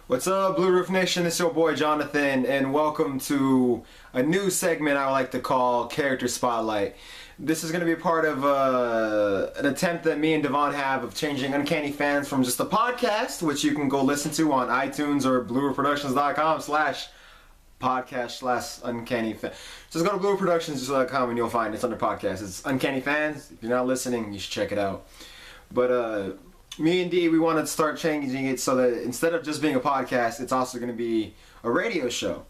What's up, Blueroof Nation? It's your boy Jonathan, and welcome to a new segment I like to call Character Spotlight. This is going to be part of an attempt that me and Devon have of changing Uncanny Fans from just a podcast, which you can go listen to on iTunes or blueroofproductions.com/podcast/Uncanny Fans. Just go to blueroofproductions.com and you'll find it's under podcast. It's Uncanny Fans. If you're not listening, you should check it out. But me and D, we want to start changing it so that instead of just being a podcast, it's also going to be a radio show.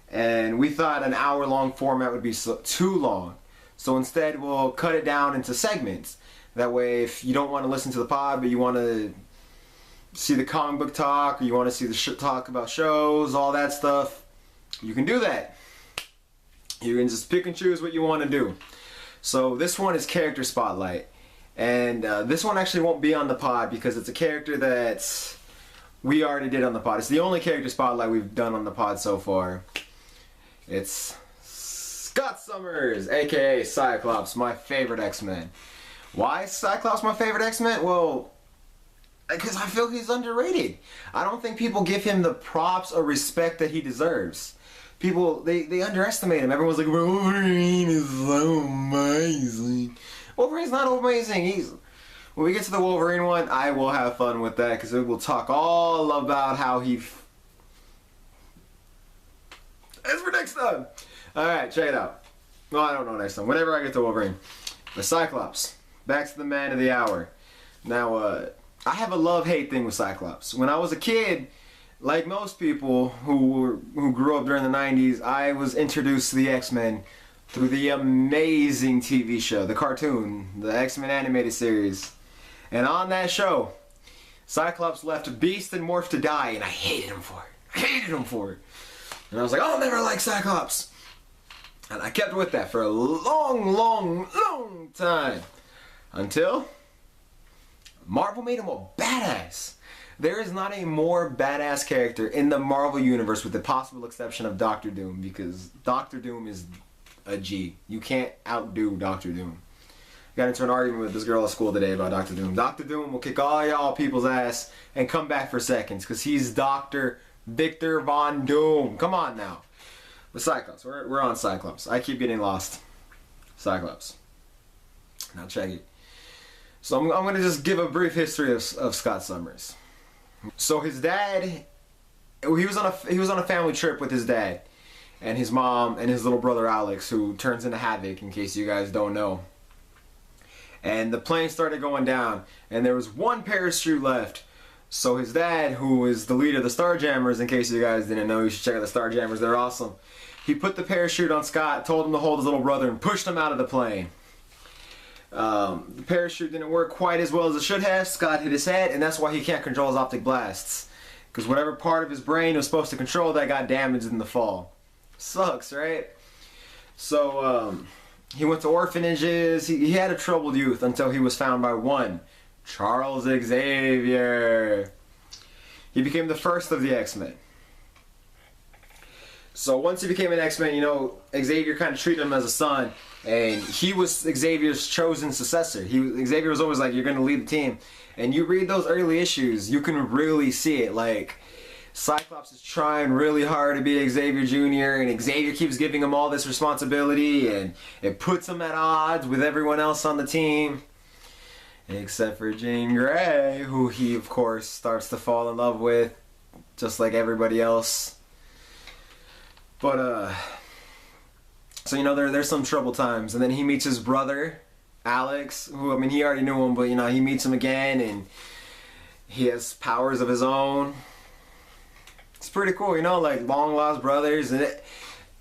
And we thought an hour-long format would be too long. So instead, we'll cut it down into segments. That way, if you don't want to listen to the pod, but you want to see the comic book talk, or you want to see the talk about shows, all that stuff, you can do that. You can just pick and choose what you want to do. So this one is Character Spotlight. And this one actually won't be on the pod because it's a character that we already did on the pod. It's the only character spotlight we've done on the pod so far. It's Scott Summers AKA Cyclops, my favorite X-Men. Why is Cyclops my favorite X-Men? Well, because I feel he's underrated. I don't think people give him the props or respect that he deserves. People, they underestimate him. Everyone's like, Wolverine is so amazing. Wolverine's not amazing. When we get to the Wolverine one, I will have fun with that because we'll talk all about how he. That's for next time. All right, check it out. Well, I don't know next time. Whenever I get to Wolverine, the Cyclops. Back to the man of the hour. Now, I have a love-hate thing with Cyclops. When I was a kid, like most people who grew up during the '90s, I was introduced to the X-Men through the amazing TV show, the cartoon, the X-Men animated series. And on that show, Cyclops left Beast and Morph to die, and I hated him for it. I hated him for it. And I was like, I'll never like Cyclops. And I kept with that for a long time. Until Marvel made him a badass. There is not a more badass character in the Marvel Universe with the possible exception of Doctor Doom, because Doctor Doom is a G. You can't outdo Doctor Doom. Got into an argument with this girl at school today about Doctor Doom. Doctor Doom will kick all y'all people's ass and come back for seconds because he's Dr. Victor Von Doom. Come on now. But Cyclops. We're on Cyclops. I keep getting lost. Cyclops. Now check it. So I'm going to just give a brief history of Scott Summers. So his dad, he was on a family trip with his dad and his mom and his little brother Alex, who turns into Havoc, in case you guys don't know. And the plane started going down, and there was one parachute left. So his dad, who is the leader of the Starjammers, in case you guys didn't know, you should check out the Starjammers, they're awesome. He put the parachute on Scott, told him to hold his little brother, and pushed him out of the plane. The parachute didn't work quite as well as it should have. Scott hit his head, and that's why he can't control his optic blasts. Because whatever part of his brain was supposed to control that got damaged in the fall. Sucks, right? So he went to orphanages. He had a troubled youth until he was found by one Charles Xavier. He became the first of the X-Men. So once he became an X-Men, you know, Xavier kind of treated him as a son, and he was Xavier's chosen successor. Xavier was always like, you're going to lead the team. And you read those early issues, you can really see it. Like, Cyclops is trying really hard to be Xavier Jr., and Xavier keeps giving him all this responsibility, and it puts him at odds with everyone else on the team. Except for Jean Grey, who he, of course, starts to fall in love with, just like everybody else. But, so, you know, there's some troubled times. And then he meets his brother, Alex, who, I mean, he already knew him, but, you know, he meets him again, and he has powers of his own. It's pretty cool, you know, like long lost brothers. And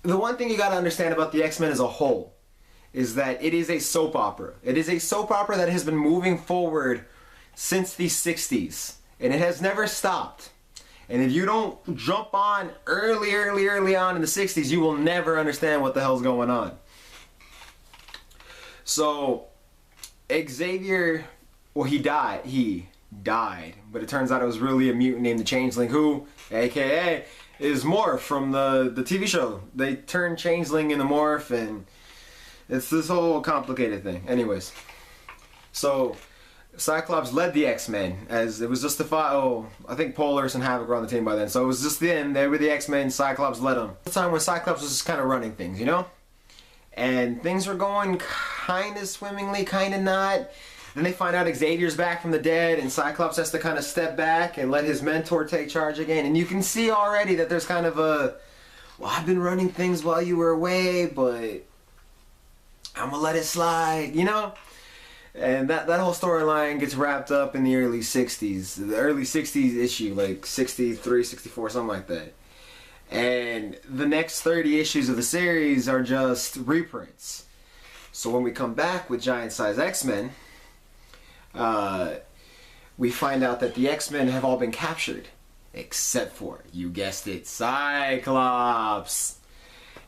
the one thing you got to understand about the X-Men as a whole is that it is a soap opera. It is a soap opera that has been moving forward since the 60s, and it has never stopped. And if you don't jump on early on in the 60s, you will never understand what the hell's going on. So Xavier, well, he died, but it turns out it was really a mutant named the Changeling, who, aka, is Morph from the TV show. They turn Changeling into Morph, and it's this whole complicated thing. Anyways, so Cyclops led the X-Men, as it was just the I think Polaris and Havoc were on the team by then, so it was just them. They were the X-Men, Cyclops led them. The time when Cyclops was just kind of running things, you know? And things were going kind of swimmingly, kind of not. Then they find out Xavier's back from the dead, and Cyclops has to kind of step back and let his mentor take charge again. And you can see already that there's kind of a, well, I've been running things while you were away, but I'm gonna let it slide, you know? And that whole storyline gets wrapped up in the early 60s. The early 60s issue, like 63, 64, something like that. And the next 30 issues of the series are just reprints. So when we come back with Giant Size X-Men, we find out that the X-Men have all been captured. Except for, you guessed it, Cyclops.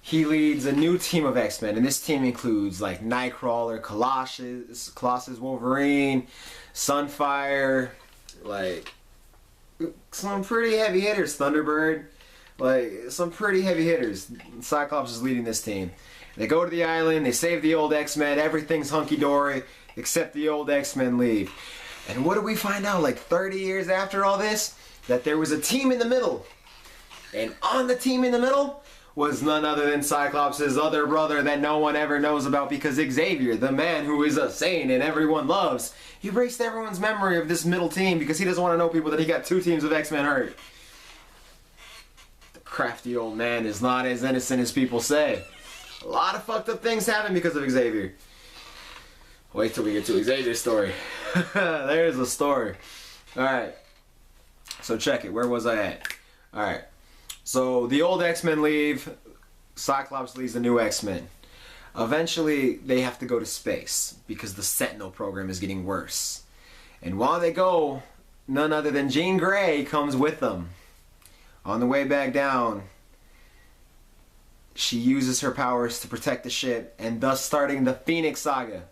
He leads a new team of X-Men, and this team includes like Nightcrawler, Colossus, Wolverine, Sunfire, like some pretty heavy hitters, Thunderbird, like some pretty heavy hitters. Cyclops is leading this team. They go to the island, they save the old X-Men, everything's hunky-dory, except the old X-Men leave. And what do we find out like 30 years after all this? That there was a team in the middle. And on the team in the middle was none other than Cyclops' other brother that no one ever knows about, because Xavier, the man who is a saint and everyone loves, he erased everyone's memory of this middle team because he doesn't want to know people that he got 2 teams of X-Men hurt. The crafty old man is not as innocent as people say. A lot of fucked up things happen because of Xavier. Wait till we get to Xavier's story. There's a story. Alright. So check it. Where was I at? Alright. So the old X-Men leave. Cyclops leads the new X-Men. Eventually, they have to go to space because the Sentinel program is getting worse. And while they go, none other than Jean Grey comes with them. On the way back down, she uses her powers to protect the ship, and thus starting the Phoenix Saga.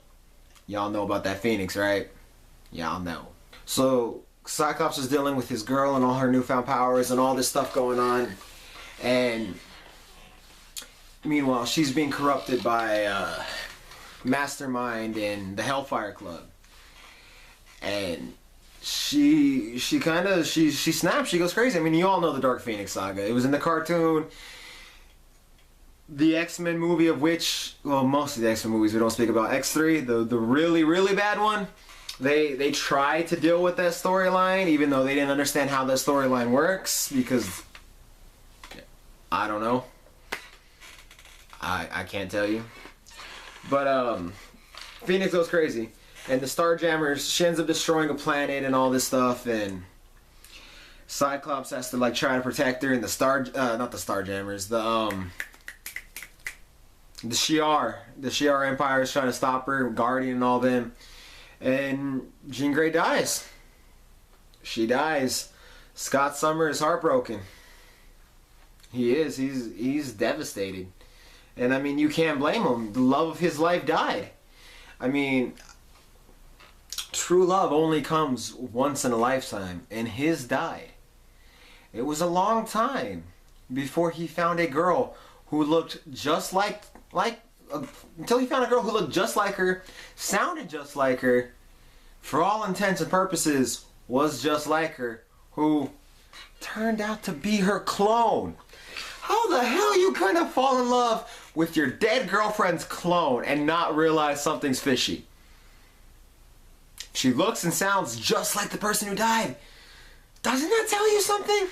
Y'all know about that Phoenix, right? Y'all know. So Cyclops is dealing with his girl and all her newfound powers and all this stuff going on. And meanwhile, she's being corrupted by Mastermind and the Hellfire Club. And she snaps, she goes crazy. I mean, you all know the Dark Phoenix Saga. It was in the cartoon. The X-Men movie, of which, well, most of the X-Men movies we don't speak about. X3, the really, really bad one. They tried to deal with that storyline, even though they didn't understand how that storyline works, because I don't know. I can't tell you. But Phoenix goes crazy, and the Starjammers, she ends up destroying a planet and all this stuff, and Cyclops has to like try to protect her, and not the Starjammers, the Shi'ar Empire is trying to stop her, Guardian and all them. And Jean Grey dies. She dies. Scott Summers is heartbroken. He is. He's devastated. And I mean, you can't blame him. The love of his life died. I mean, true love only comes once in a lifetime, and his died. It was a long time before he found a girl who looked just until he found a girl who looked just like her, sounded just like her, for all intents and purposes was just like her, who turned out to be her clone. How the hell you gonna fall in love with your dead girlfriend's clone and not realize something's fishy? She looks and sounds just like the person who died. Doesn't that tell you something?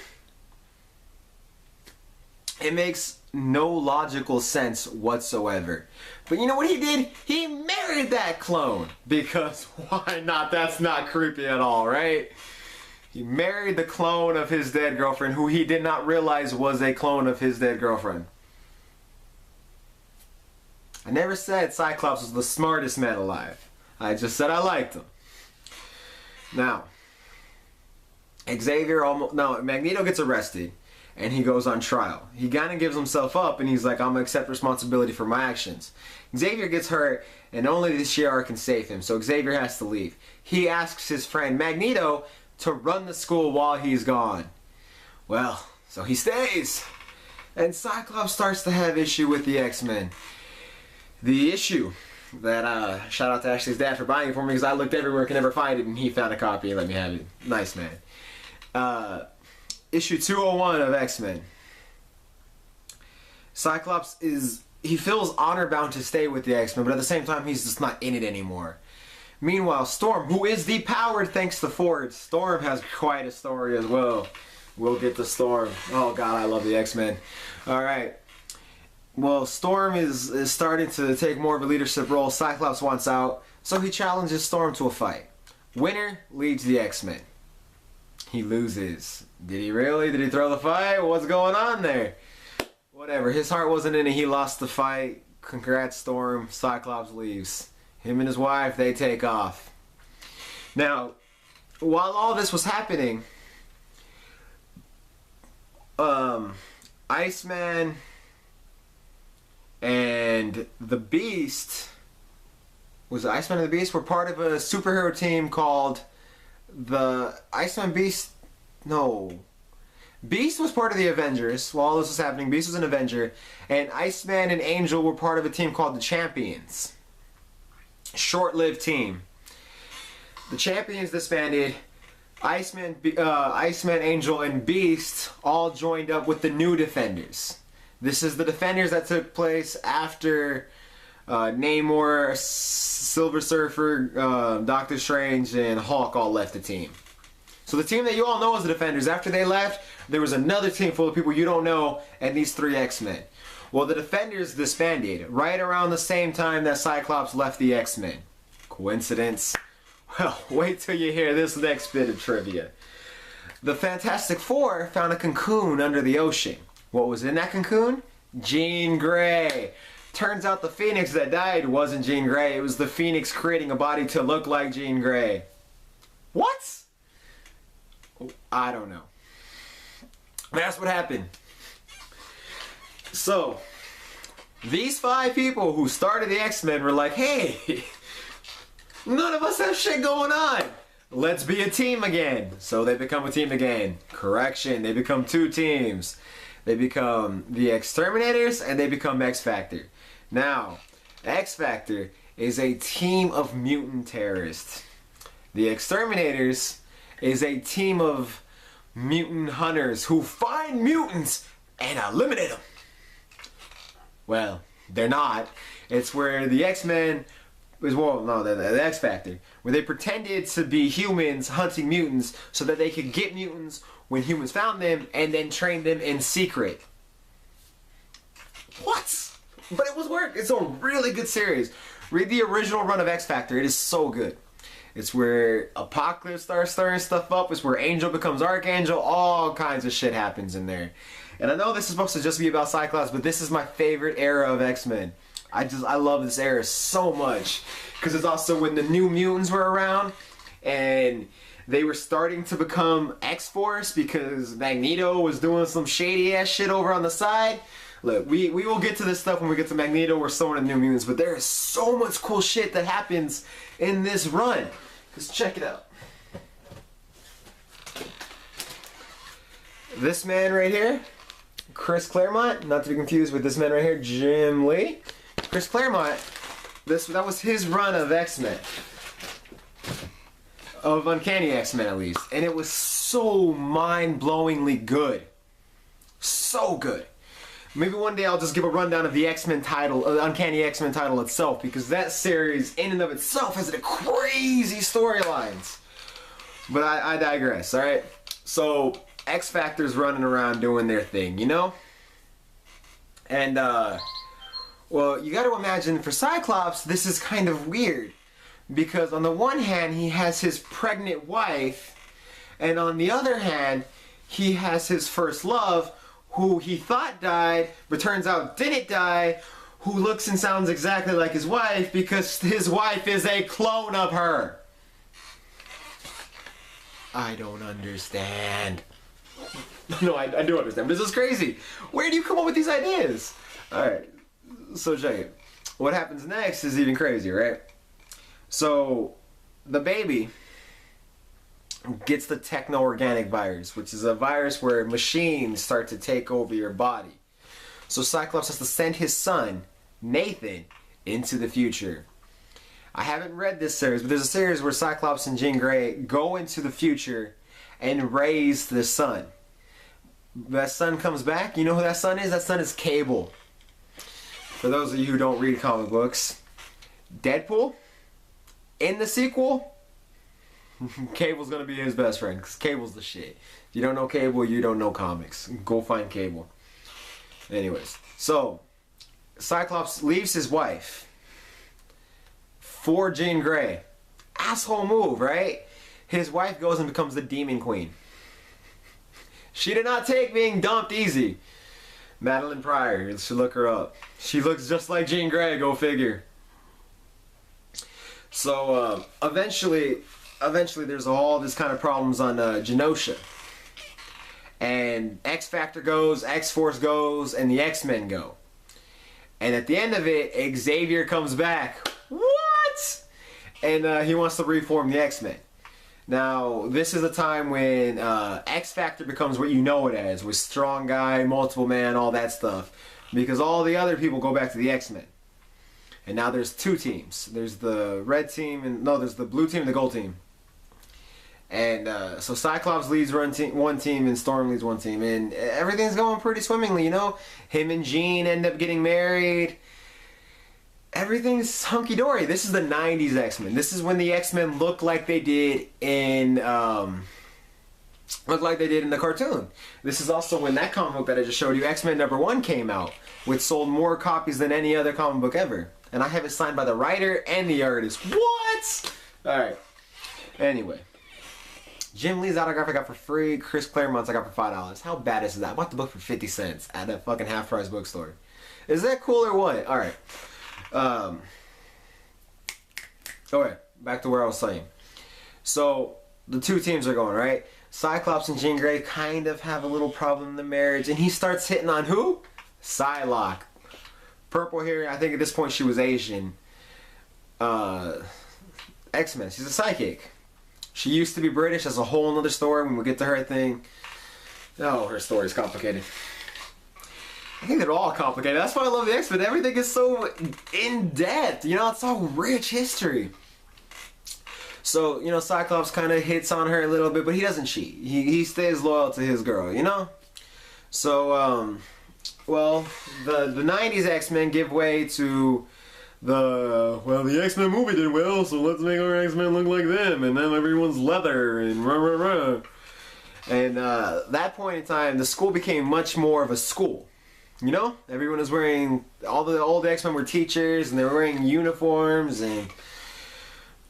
It makes no logical sense whatsoever. But you know what he did? He married that clone. Because why not? That's not creepy at all, right? He married the clone of his dead girlfriend, who he did not realize was a clone of his dead girlfriend. I never said Cyclops was the smartest man alive. I just said I liked him. Now, Magneto gets arrested. And he goes on trial. He kind of gives himself up, and he's like, I'm going to accept responsibility for my actions. Xavier gets hurt, and only the Shi'ar can save him, so Xavier has to leave. He asks his friend Magneto to run the school while he's gone. Well, so he stays. And Cyclops starts to have issue with the X-Men. The issue that shout out to Ashley's dad for buying it for me because I looked everywhere, could never find it, and he found a copy and let me have it. Nice man. Issue 201 of X-Men. Cyclops he feels honor bound to stay with the X-Men, but at the same time he's just not in it anymore. Meanwhile, Storm, who is depowered thanks to Ford, Storm has quite a story as well. We'll get to Storm. Oh god, I love the X-Men. Alright. Well, Storm is starting to take more of a leadership role. Cyclops wants out, so he challenges Storm to a fight. Winner leads the X-Men. He loses. Did he really? Did he throw the fight? What's going on there? Whatever. His heart wasn't in it. He lost the fight. Congrats, Storm. Cyclops leaves. Him and his wife, they take off. Now, while all this was happening, Iceman and the Beast, was it Iceman and the Beast, were part of a superhero team called the Iceman Beast. No, Beast was part of the Avengers. While all this was happening, Beast was an Avenger, and Iceman and Angel were part of a team called the Champions. Short-lived team. The Champions disbanded. Iceman, Angel, and Beast all joined up with the New Defenders. This is the Defenders that took place after Namor, Silver Surfer, Doctor Strange, and Hulk all left the team. So the team that you all know is the Defenders. After they left, there was another team full of people you don't know, and these 3 X-Men. Well, the Defenders disbanded right around the same time that Cyclops left the X-Men. Coincidence? Well, wait till you hear this next bit of trivia. The Fantastic Four found a cocoon under the ocean. What was in that cocoon? Jean Grey. Turns out the Phoenix that died wasn't Jean Grey. It was the Phoenix creating a body to look like Jean Grey. What? I don't know. That's what happened. So, these 5 people who started the X-Men were like, hey, none of us have shit going on. Let's be a team again. So they become a team again. Correction, they become 2 teams. They become the Exterminators and they become X-Factor. Now, X-Factor is a team of mutant terrorists. The Exterminators is a team of mutant hunters who find mutants and eliminate them. Well, they're not. It's where the X-Men, the X-Factor, where they pretended to be humans hunting mutants so that they could get mutants when humans found them and then train them in secret. What? But it was work. It's a really good series. Read the original run of X-Factor. It is so good. It's where Apocalypse starts stirring stuff up. It's where Angel becomes Archangel. All kinds of shit happens in there. And I know this is supposed to just be about Cyclops, but this is my favorite era of X-Men. I love this era so much. Because it's also when the New Mutants were around. And they were starting to become X-Force because Magneto was doing some shady ass shit over on the side. Look, we will get to this stuff when we get to Magneto or some of the New Mutants, but there is so much cool shit that happens in this run. Just check it out. This man right here, Chris Claremont, not to be confused with this man right here, Jim Lee. Chris Claremont, that was his run of X-Men. Of Uncanny X-Men at least. And it was so mind-blowingly good. So good. Maybe one day I'll just give a rundown of the X-Men title, Uncanny X-Men title itself, because that series in and of itself has the crazy storylines. But I digress, alright? So, X-Factor's running around doing their thing, you know? And, well, you gotta imagine for Cyclops, this is kind of weird. Because on the one hand, he has his pregnant wife, and on the other hand, he has his first love, who he thought died, but turns out didn't die, who looks and sounds exactly like his wife because his wife is a clone of her. I don't understand. No, I do understand. This is crazy. Where do you come up with these ideas? Alright, so check it. What happens next is even crazier, right? So, the baby gets the techno-organic virus, which is a virus where machines start to take over your body. So Cyclops has to send his son, Nathan, into the future. I haven't read this series, but there's a series where Cyclops and Jean Grey go into the future and raise the son. That son comes back. You know who that son is? That son is Cable. For those of you who don't read comic books, Deadpool, in the sequel, Cable's gonna be his best friend, because Cable's the shit. If you don't know Cable, you don't know comics. Go find Cable. Anyways, so Cyclops leaves his wife for Jean Grey. Asshole move, right? His wife goes and becomes the Demon Queen. She did not take being dumped easy. Madeline Pryor, you should look her up. She looks just like Jean Grey, go figure. So eventually there's all this kind of problems on Genosha. And X Factor goes, X Force goes, and the X-Men go. And at the end of it, Xavier comes back. What? And he wants to reform the X-Men. Now, this is a time when X Factor becomes what you know it as, with strong guy, multiple man, all that stuff. Because all the other people go back to the X-Men. And now there's two teams. There's the red team, and no, there's the blue team and the gold team. And so Cyclops leads one team, and Storm leads one team. And everything's going pretty swimmingly, you know? Him and Jean end up getting married. Everything's hunky-dory. This is the 90s X-Men. This is when the X-Men look like they did in the cartoon. This is also when that comic book that I just showed you, X-Men #1, came out, which sold more copies than any other comic book ever. And I have it signed by the writer and the artist. What? Alright. Anyway. Jim Lee's autograph I got for free. Chris Claremont's I got for $5. How bad is that? I bought the book for 50 cents at a fucking half-price bookstore. Is that cool or what? Alright. Okay, back to where I was saying. So, the two teams are going, right? Cyclops and Jean Grey kind of have a little problem in the marriage, and he starts hitting on who? Psylocke. Purple hair, I think at this point she was Asian. X-Men, she's a psychic. She used to be British, that's a whole nother story when we get to her thing. Oh, her story's complicated. I think they're all complicated. That's why I love the X-Men. Everything is so in-depth. You know, it's so rich history. So, you know, Cyclops kind of hits on her a little bit, but he doesn't cheat. He stays loyal to his girl, you know? So, well, the 90s X-Men give way to the X-Men movie did well, so let's make our X-Men look like them, and then everyone's leather, and rah, rah, rah. And that point in time, the school became much more of a school. You know, everyone was wearing, all the old X-Men were teachers, and they were wearing uniforms, and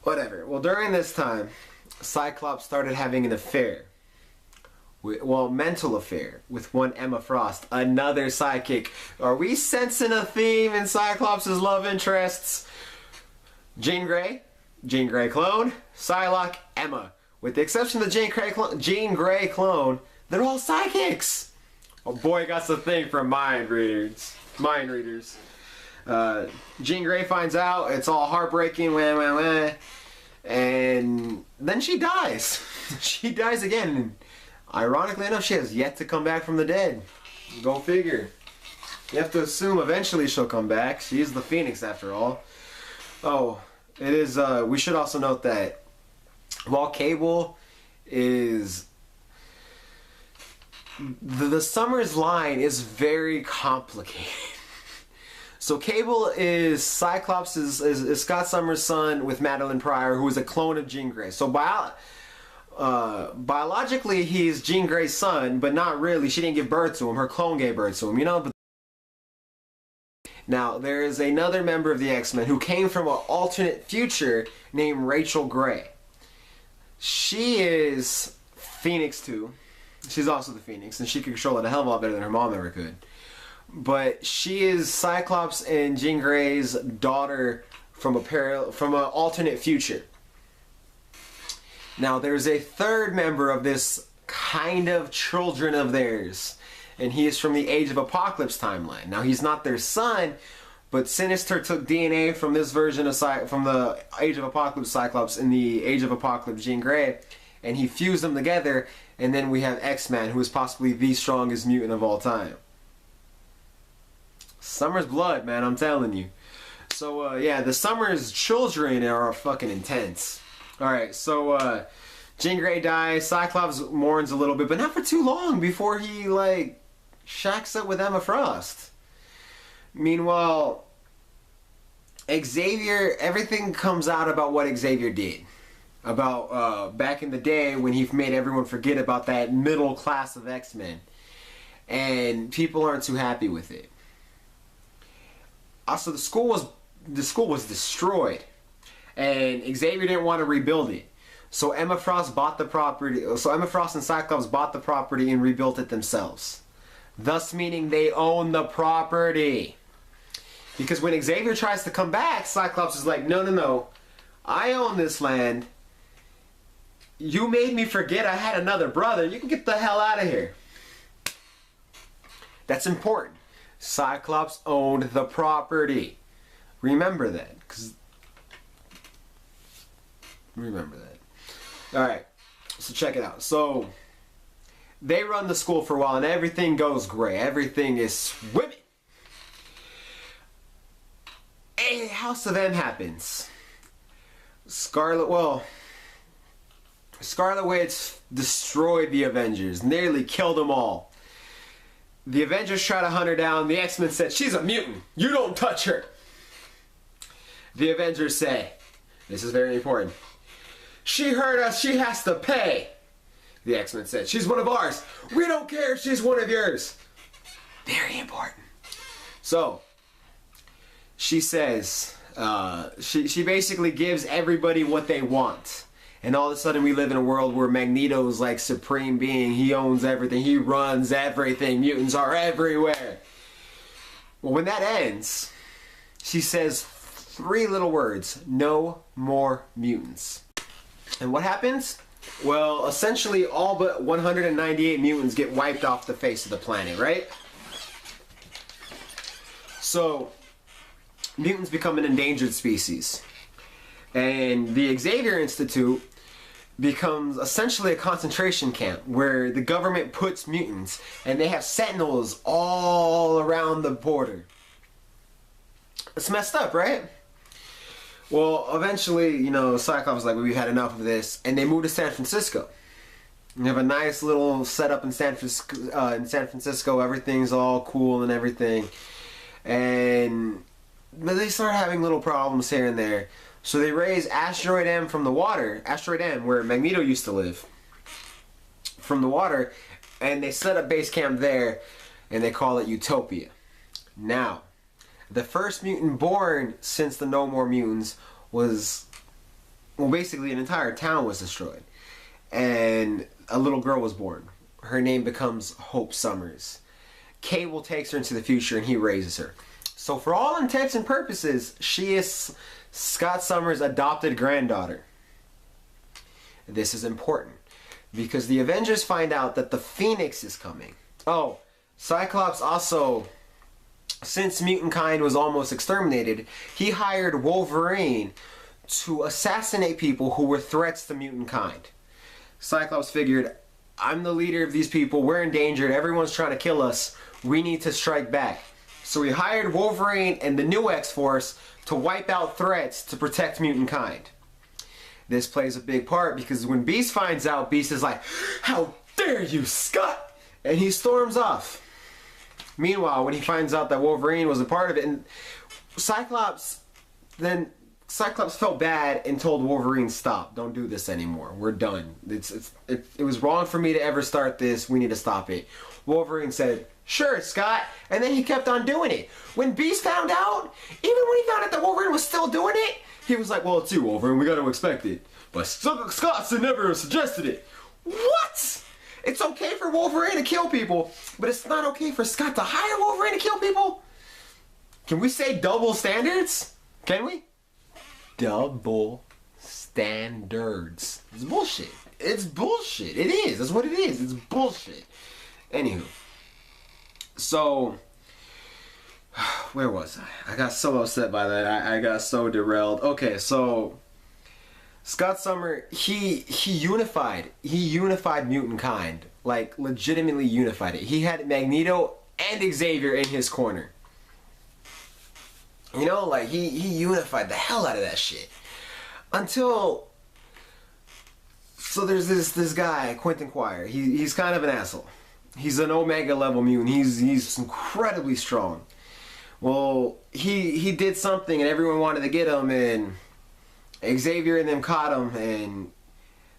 whatever. Well, during this time, Cyclops started having an affair. Well, mental affair with one Emma Frost, another psychic. Are we sensing a theme in Cyclops' love interests? Jean Grey clone, Psylocke, Emma. With the exception of the Jean Grey clone, they're all psychics. Oh boy, got the thing for mind readers. Jean Grey finds out, it's all heartbreaking, wah, wah, wah. And then she dies. She dies again. And ironically enough, she has yet to come back from the dead. Go figure. You have to assume eventually she'll come back. She is the Phoenix after all. Oh, it is, we should also note that while Cable is... The Summers line is very complicated. So Cable is Cyclops is Scott Summers' son with Madeline Pryor, who is a clone of Jean Grey. So biologically he's Jean Grey's son, but not really. She didn't give birth to him. Her clone gave birth to him, you know? But now, there is another member of the X-Men who came from an alternate future named Rachel Grey. She is Phoenix too. She's also the Phoenix, and she can control it a hell of a lot better than her mom ever could. But she is Cyclops and Jean Grey's daughter from an alternate future. Now, there's a third member of this kind of children of theirs, and he is from the Age of Apocalypse timeline. Now, he's not their son, but Sinister took DNA from this version of from the Age of Apocalypse Cyclops and the Age of Apocalypse Jean Grey, and he fused them together, and then we have X-Man, who is possibly the strongest mutant of all time. Summer's blood, man, I'm telling you. So, yeah, the Summers children are fucking intense. Alright, so, Jean Grey dies, Cyclops mourns a little bit, but not for too long before he, like, shacks up with Emma Frost. Meanwhile, Xavier, everything comes out about what Xavier did. About, back in the day when he made everyone forget about that middle class of X-Men. And people aren't too happy with it. Also, the school was destroyed, and Xavier didn't want to rebuild it. So Emma Frost bought the property. So Emma Frost and Cyclops bought the property and rebuilt it themselves. Thus meaning they own the property. Because when Xavier tries to come back, Cyclops is like, no, no, no. I own this land. You made me forget I had another brother. You can get the hell out of here. That's important. Cyclops owned the property. Remember that. Remember that. Alright. So check it out. So they run the school for a while and everything goes great. Everything is swimming. A House of M happens. Scarlet Witch destroyed the Avengers. Nearly killed them all. The Avengers try to hunt her down. The X-Men said, she's a mutant. You don't touch her. The Avengers say, this is very important, she hurt us. She has to pay. The X-Men said, she's one of ours. We don't care if she's one of yours. Very important. So, she says, she basically gives everybody what they want. And all of a sudden we live in a world where Magneto's like supreme being. He owns everything. He runs everything. Mutants are everywhere. Well, when that ends, she says 3 little words. No more mutants. And what happens? Well, essentially all but 198 mutants get wiped off the face of the planet, right? So, mutants become an endangered species. And the Xavier Institute becomes essentially a concentration camp where the government puts mutants and they have sentinels all around the border. It's messed up, right? Well, eventually, you know, Cyclops is like, we've had enough of this, and they move to San Francisco. You have a nice little setup in San Francisco. Everything's all cool and everything. But they start having little problems here and there. So they raise Asteroid M from the water, Asteroid M, where Magneto used to live, from the water, and they set up base camp there, and they call it Utopia. Now, the first mutant born since the No More Mutants was, well, basically an entire town was destroyed, and a little girl was born. Her name becomes Hope Summers. Cable takes her into the future, and he raises her. So for all intents and purposes, she is Scott Summers' adopted granddaughter. This is important because the Avengers find out that the Phoenix is coming. Oh, Cyclops also, since mutant kind was almost exterminated, he hired Wolverine to assassinate people who were threats to mutant kind. Cyclops figured, I'm the leader of these people, we're endangered, everyone's trying to kill us, we need to strike back. So he hired Wolverine and the new X-Force to wipe out threats to protect mutant kind. This plays a big part because when Beast finds out, Beast is like, how dare you, Scott? And he storms off. Meanwhile, when he finds out that Wolverine was a part of it, and Cyclops felt bad and told Wolverine, stop, don't do this anymore, we're done. It was wrong for me to ever start this, we need to stop it. Wolverine said, sure, Scott, and then he kept on doing it. When Beast found out, even when he found out that Wolverine was still doing it, he was like, well, it's you, Wolverine, we gotta expect it. But Scott never suggested it. What? It's okay for Wolverine to kill people, but it's not okay for Scott to hire Wolverine to kill people? Can we say double standards? Can we? Double standards. It's bullshit. It's bullshit. It is. That's what it is. It's bullshit. Anywho. So, where was I? I got so upset by that. I got so derailed. Okay, so Scott Summers, he unified mutant kind, like legitimately unified it. He had Magneto and Xavier in his corner. You know, like he unified the hell out of that shit. Until, so there's this guy, Quentin Quire. He's kind of an asshole. He's an Omega level mutant. He's incredibly strong. Well, he did something and everyone wanted to get him, and Xavier and them caught him and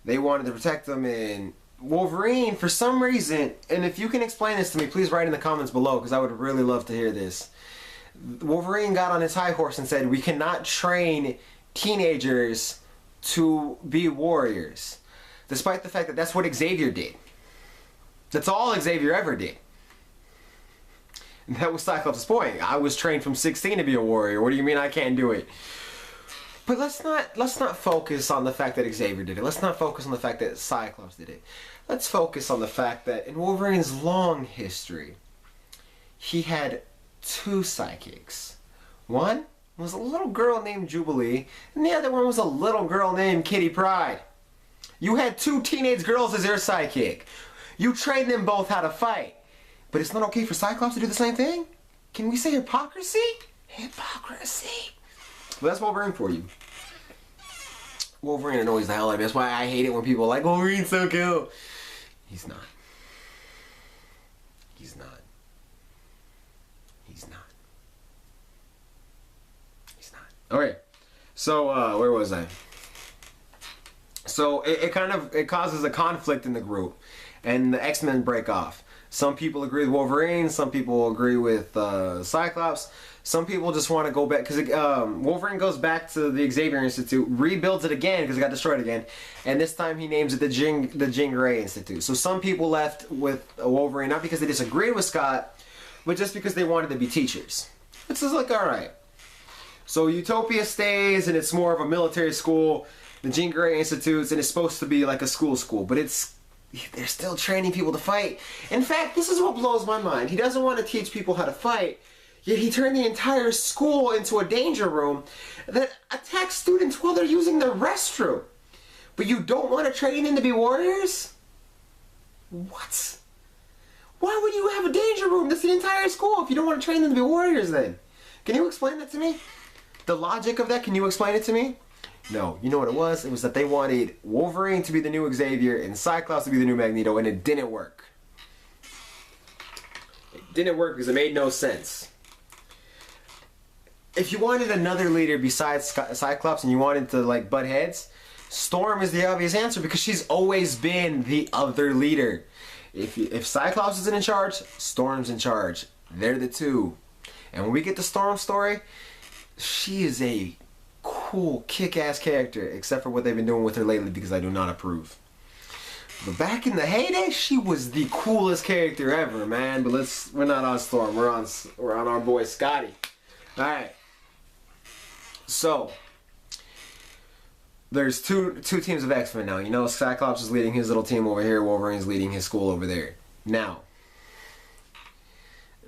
they wanted to protect him, and Wolverine, for some reason, and if you can explain this to me, please write in the comments below because I would really love to hear this. Wolverine got on his high horse and said, we cannot train teenagers to be warriors. Despite the fact that that's what Xavier did. That's all Xavier ever did. And that was Cyclops' point. I was trained from 16 to be a warrior. What do you mean I can't do it? But let's not focus on the fact that Xavier did it. Let's not focus on the fact that Cyclops did it. Let's focus on the fact that in Wolverine's long history, he had 2 sidekicks. One was a little girl named Jubilee, and the other one was a little girl named Kitty Pryde. You had 2 teenage girls as your sidekick. You trained them both how to fight. But it's not okay for Cyclops to do the same thing? Can we say hypocrisy? Hypocrisy. Well, that's Wolverine for you. Wolverine annoys the hell out of me. That's why I hate it when people are like, Wolverine's so cool. He's not. He's not. He's not. He's not. Okay. So, where was I? So, it causes a conflict in the group. And the X-Men break off. Some people agree with Wolverine. Some people agree with Cyclops. Some people just want to go back, because Wolverine goes back to the Xavier Institute, rebuilds it again because it got destroyed again, and this time he names it the Jean Grey Institute. So some people left with Wolverine, not because they disagreed with Scott, but just because they wanted to be teachers. It's just like, alright. So Utopia stays, and it's more of a military school. The Jean Grey Institutes, and it's supposed to be like a school, but they're still training people to fight. In fact, this is what blows my mind. He doesn't want to teach people how to fight, yet he turned the entire school into a danger room that attacks students while they're using the restroom. But you don't want to train them to be warriors? What? Why would you have a danger room? That's the entire school if you don't want to train them to be warriors then. Can you explain that to me? The logic of that, can you explain it to me? No, you know what it was? It was that they wanted Wolverine to be the new Xavier and Cyclops to be the new Magneto, and it didn't work. It didn't work because it made no sense. If you wanted another leader besides Cyclops and you wanted to like butt heads, Storm is the obvious answer because she's always been the other leader. If Cyclops isn't in charge, Storm's in charge. They're the two. And when we get the Storm story, she is a cool, kick-ass character, except for what they've been doing with her lately because I do not approve. But back in the heyday, she was the coolest character ever, man. But we're not on Storm. We're on our boy Scotty. All right. So there's two teams of X-Men now. You know, Cyclops is leading his little team over here. Wolverine's leading his school over there. Now,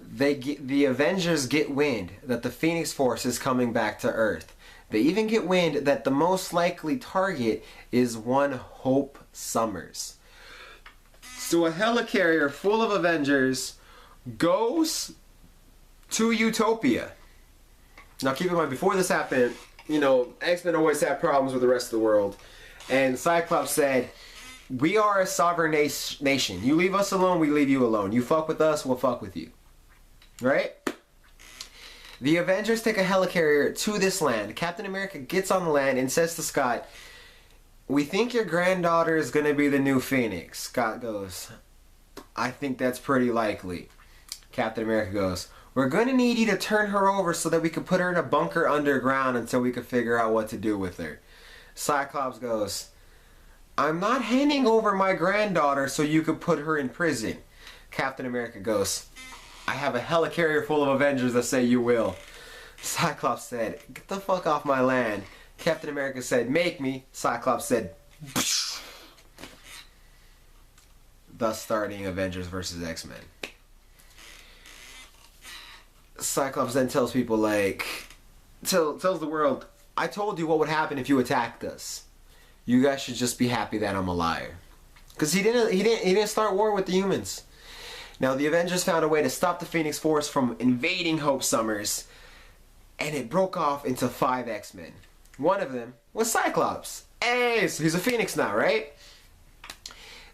the Avengers get wind that the Phoenix Force is coming back to Earth. They even get wind that the most likely target is one Hope Summers. So a helicarrier full of Avengers goes to Utopia. Now keep in mind, before this happened, you know, X-Men always had problems with the rest of the world. And Cyclops said, we are a sovereign nation. You leave us alone, we leave you alone. You fuck with us, we'll fuck with you. Right? The Avengers take a helicarrier to this land. Captain America gets on the land and says to Scott, we think your granddaughter is going to be the new Phoenix. Scott goes, I think that's pretty likely. Captain America goes, we're going to need you to turn her over so that we can put her in a bunker underground until we can figure out what to do with her. Cyclops goes, I'm not handing over my granddaughter so you can put her in prison. Captain America goes, I have a helicarrier full of Avengers that say you will. Cyclops said, get the fuck off my land. Captain America said, make me. Cyclops said, psh. Thus starting Avengers vs. X-Men. Cyclops then tells people tells the world, I told you what would happen if you attacked us. You guys should just be happy that I'm a liar. Because he didn't start war with the humans. Now the Avengers found a way to stop the Phoenix Force from invading Hope Summers. and it broke off into 5 X-Men. One of them was Cyclops. Hey, so he's a Phoenix now, right?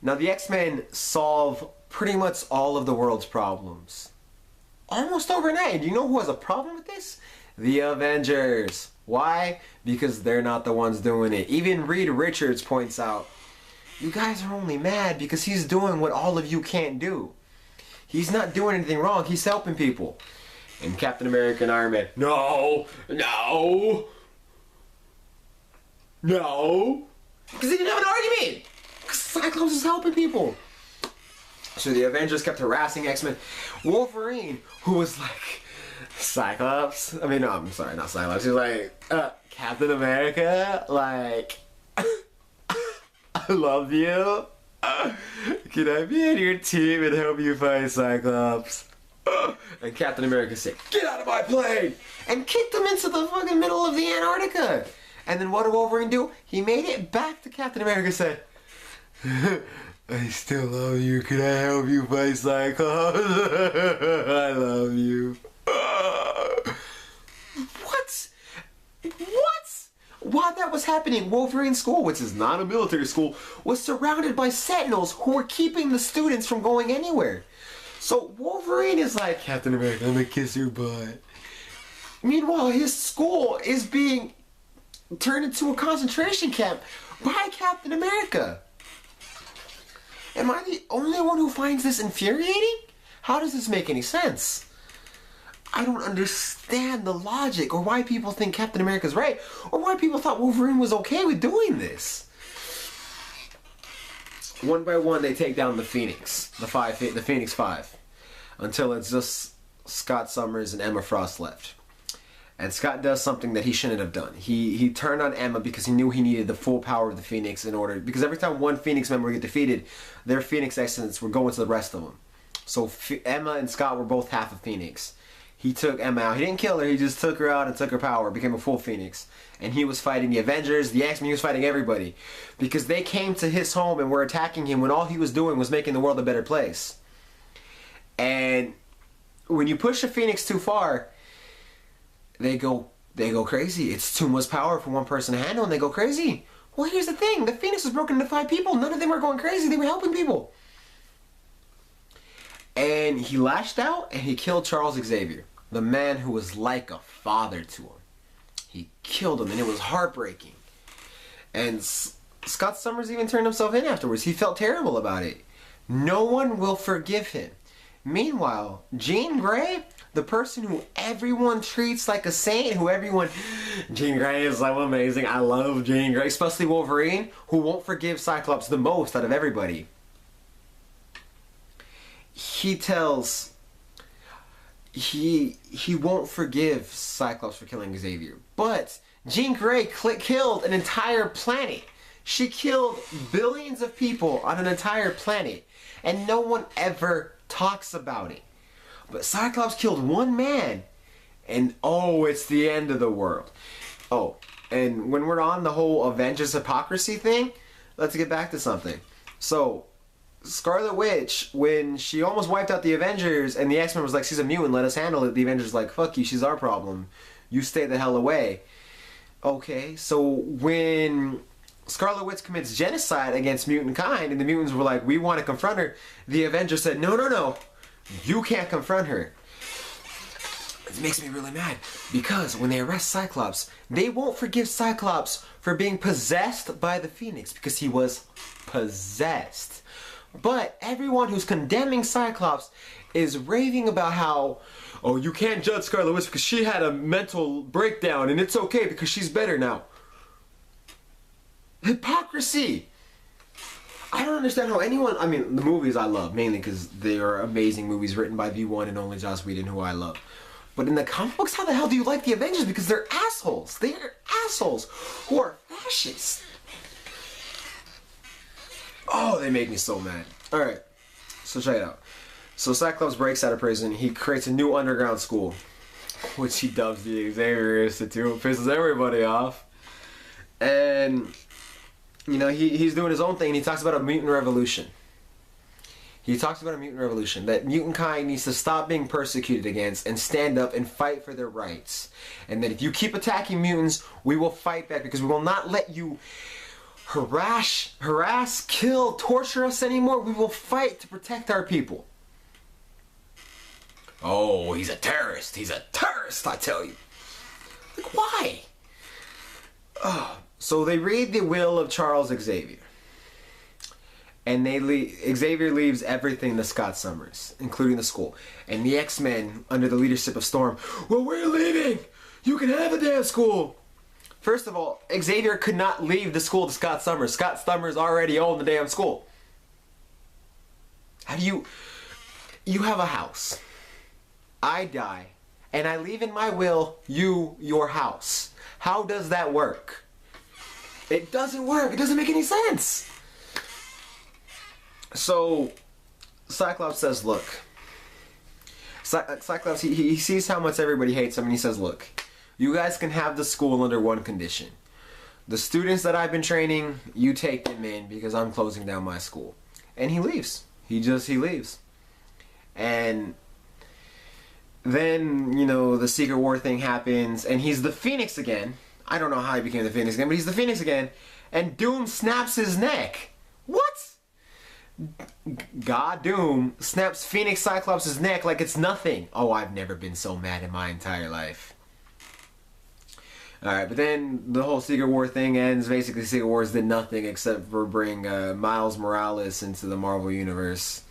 Now the X-Men solve pretty much all of the world's problems almost overnight. Do you know who has a problem with this? The Avengers. Why? Because they're not the ones doing it. Even Reed Richards points out, you guys are only mad because he's doing what all of you can't do. He's not doing anything wrong. He's helping people. And Captain America and Iron Man, no. Because they didn't have an argument. Because Cyclops is helping people. So the Avengers kept harassing X-Men. Wolverine, who was like, Cyclops? I mean, no, I'm sorry, not Cyclops. He was like, Captain America, like, I love you. Can I be on your team and help you fight Cyclops? And Captain America said, get out of my plane! And kicked him into the fucking middle of the Antarctica. And then what did Wolverine do? He made it back to Captain America and said, I still love you. Can I help you fight Cyclops? I love you. What? While that was happening, Wolverine's school, which is not a military school, was surrounded by sentinels who were keeping the students from going anywhere. So Wolverine is like, Captain America, I'm gonna kiss your butt. Meanwhile, his school is being turned into a concentration camp by Captain America. Am I the only one who finds this infuriating? How does this make any sense? I don't understand the logic or why people think Captain America's right or why people thought Wolverine was okay with doing this. One by one, they take down the Phoenix, the Phoenix Five, until it's just Scott Summers and Emma Frost left. And Scott does something that he shouldn't have done. He turned on Emma because he knew he needed the full power of the Phoenix in order, because every time one Phoenix member would get defeated, their Phoenix essence would go into the rest of them. So Emma and Scott were both half a Phoenix. He took Emma out. He didn't kill her, he just took her out and took her power, became a full Phoenix. And he was fighting the Avengers, the X-Men, he was fighting everybody. Because they came to his home and were attacking him when all he was doing was making the world a better place. And when you push a Phoenix too far, they go crazy. It's too much power for one person to handle and they go crazy. Well, here's the thing. The Phoenix was broken into 5 people. None of them were going crazy. They were helping people. And he lashed out and he killed Charles Xavier, the man who was like a father to him. He killed him and it was heartbreaking. And Scott Summers even turned himself in afterwards. He felt terrible about it. No one will forgive him. Meanwhile, Jean Grey, the person who everyone treats like a saint, Jean Grey is so amazing. I love Jean Grey, especially Wolverine, who won't forgive Cyclops the most out of everybody. He won't forgive Cyclops for killing Xavier. But Jean Grey killed an entire planet. She killed billions of people on an entire planet. And no one ever talks about it. But Cyclops killed one man. And oh, it's the end of the world. Oh, and when we're on the whole Avengers hypocrisy thing, let's get back to something. So, Scarlet Witch, when she almost wiped out the Avengers and the X-Men was like, she's a mutant, let us handle it. The Avengers like, fuck you, she's our problem. You stay the hell away. Okay, so when Scarlet Witch commits genocide against mutant kind and the mutants were like, we want to confront her, the Avengers said, no, you can't confront her. It makes me really mad because when they arrest Cyclops, they won't forgive Cyclops for being possessed by the Phoenix because he was possessed. But everyone who's condemning Cyclops is raving about how, oh, you can't judge Scarlet Witch because she had a mental breakdown and it's okay because she's better now. Hypocrisy! I don't understand how anyone, I mean, the movies I love, mainly because they are amazing movies written by the one and only Joss Whedon, who I love. But in the comic books, how the hell do you like the Avengers? Because they're assholes. They are assholes who are fascists. Oh, they make me so mad. Alright, so check it out. So Cyclops breaks out of prison. He creates a new underground school, which he dubs the Xavier Institute. Pisses everybody off. And, you know, he's doing his own thing. And he talks about a mutant revolution. He talks about a mutant revolution, that mutant kind needs to stop being persecuted against and stand up and fight for their rights. And that if you keep attacking mutants, we will fight back because we will not let you harass, kill, torture us anymore. We will fight to protect our people. Oh, he's a terrorist. He's a terrorist, I tell you. Like, why? So they read the will of Charles Xavier. And Xavier leaves everything to Scott Summers, including the school. And the X-Men, under the leadership of Storm, well, we're leaving! You can have the damn school! First of all, Xavier could not leave the school to Scott Summers. Scott Summers already owned the damn school. How do you... You have a house. I die. And I leave in my will, your house. How does that work? It doesn't work. It doesn't make any sense. So, Cyclops says, look. Cyclops, he sees how much everybody hates him, and he says, look, you guys can have the school under one condition. The students that I've been training, you take them in because I'm closing down my school. And he leaves. He leaves. And then, you know, the Secret War thing happens, and he's the Phoenix again. I don't know how he became the Phoenix again, but he's the Phoenix again. And Doom snaps his neck. What? God Doom snaps Phoenix Cyclops' neck like it's nothing. Oh, I've never been so mad in my entire life. Alright, but then the whole Secret War thing ends. Basically, Secret Wars did nothing except for bring Miles Morales into the Marvel Universe.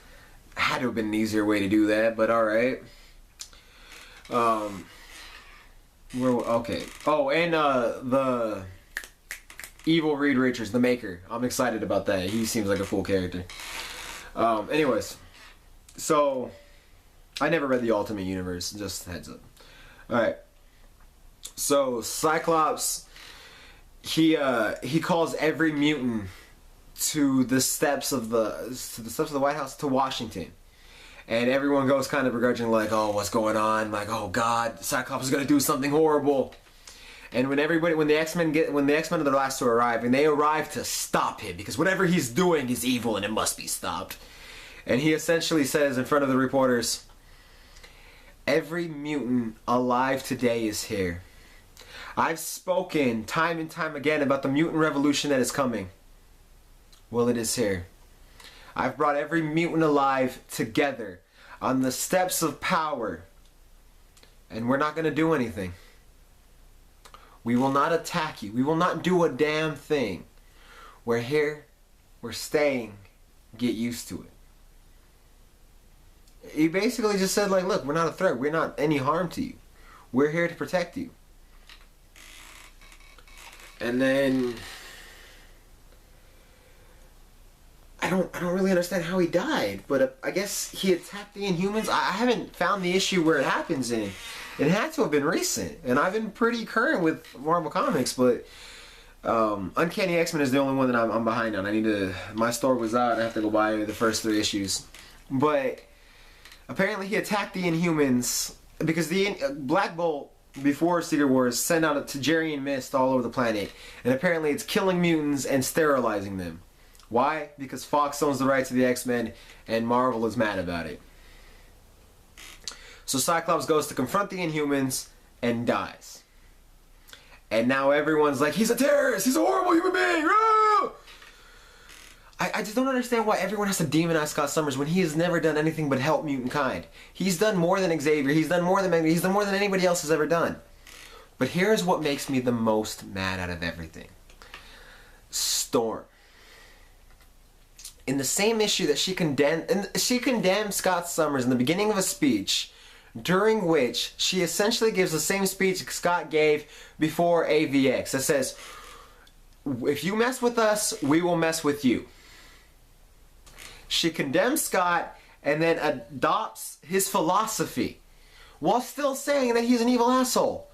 Had to have been an easier way to do that, but alright. Okay. Oh, and the evil Reed Richards, the Maker. I'm excited about that. He seems like a cool character. Anyways, so I never read the Ultimate Universe. Just a heads up. All right. So Cyclops, he calls every mutant to the steps of the White House to Washington. And everyone goes kind of begrudging, like, oh, what's going on? Like, oh God, Cyclops is gonna do something horrible. And when the X-Men are the last to arrive, and they arrive to stop him, because whatever he's doing is evil and it must be stopped. And he essentially says in front of the reporters, every mutant alive today is here. I've spoken time and time again about the mutant revolution that is coming. Well, it is here. I've brought every mutant alive together on the steps of power. And we're not going to do anything. We will not attack you. We will not do a damn thing. We're here. We're staying. Get used to it. He basically just said, like, look, we're not a threat. We're not any harm to you. We're here to protect you. And then I don't really understand how he died, but I guess he attacked the Inhumans. I haven't found the issue where it happens in. It had to have been recent, and I've been pretty current with Marvel Comics, but Uncanny X-Men is the only one that I'm behind on. My store was out, I have to go buy the first 3 issues. But apparently he attacked the Inhumans because the Black Bolt, before Secret Wars, sent out a Tajarian mist all over the planet, and apparently it's killing mutants and sterilizing them. Why? Because Fox owns the rights to the X-Men, and Marvel is mad about it. So Cyclops goes to confront the Inhumans and dies. And now everyone's like, he's a terrorist! He's a horrible human being! Ah! I just don't understand why everyone has to demonize Scott Summers when he has never done anything but help mutant kind. He's done more than Xavier. He's done more than Magneto. He's done more than anybody else has ever done. But here's what makes me the most mad out of everything. Storm. In the same issue that she condemned Scott Summers in the beginning of a speech, during which she essentially gives the same speech Scott gave before AVX that says, if you mess with us, we will mess with you. She condemns Scott and then adopts his philosophy while still saying that he's an evil asshole.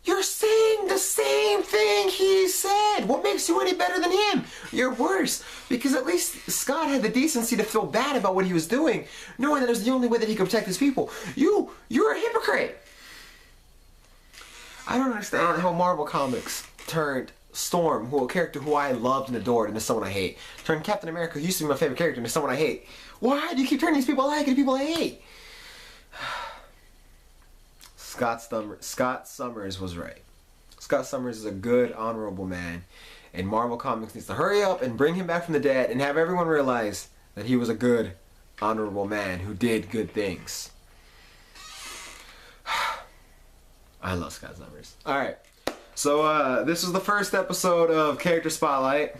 You're saying the same thing he said. What makes you any better than him? You're worse. Because at least Scott had the decency to feel bad about what he was doing, knowing that it was the only way that he could protect his people. You're a hypocrite. I don't understand how Marvel Comics turned Storm, a character who I loved and adored, into someone I hate. Turn Captain America, who used to be my favorite character, into someone I hate. Why do you keep turning these people I like into people I hate? Scott Summers was right. Scott Summers is a good, honorable man, and Marvel Comics needs to hurry up and bring him back from the dead and have everyone realize that he was a good, honorable man who did good things. I love Scott Summers. Alright, so this was the first episode of Character Spotlight.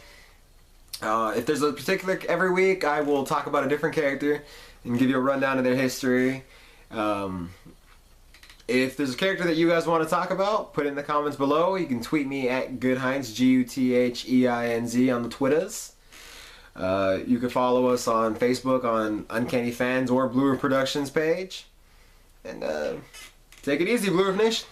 If there's a particular, every week I will talk about a different character and give you a rundown of their history. If there's a character that you guys want to talk about, put it in the comments below. You can tweet me at Goodheinz, Gutheinz on the Twitters. You can follow us on Facebook on Uncanny Fans or Blueroof Productions page. And take it easy, Blueroof Nation.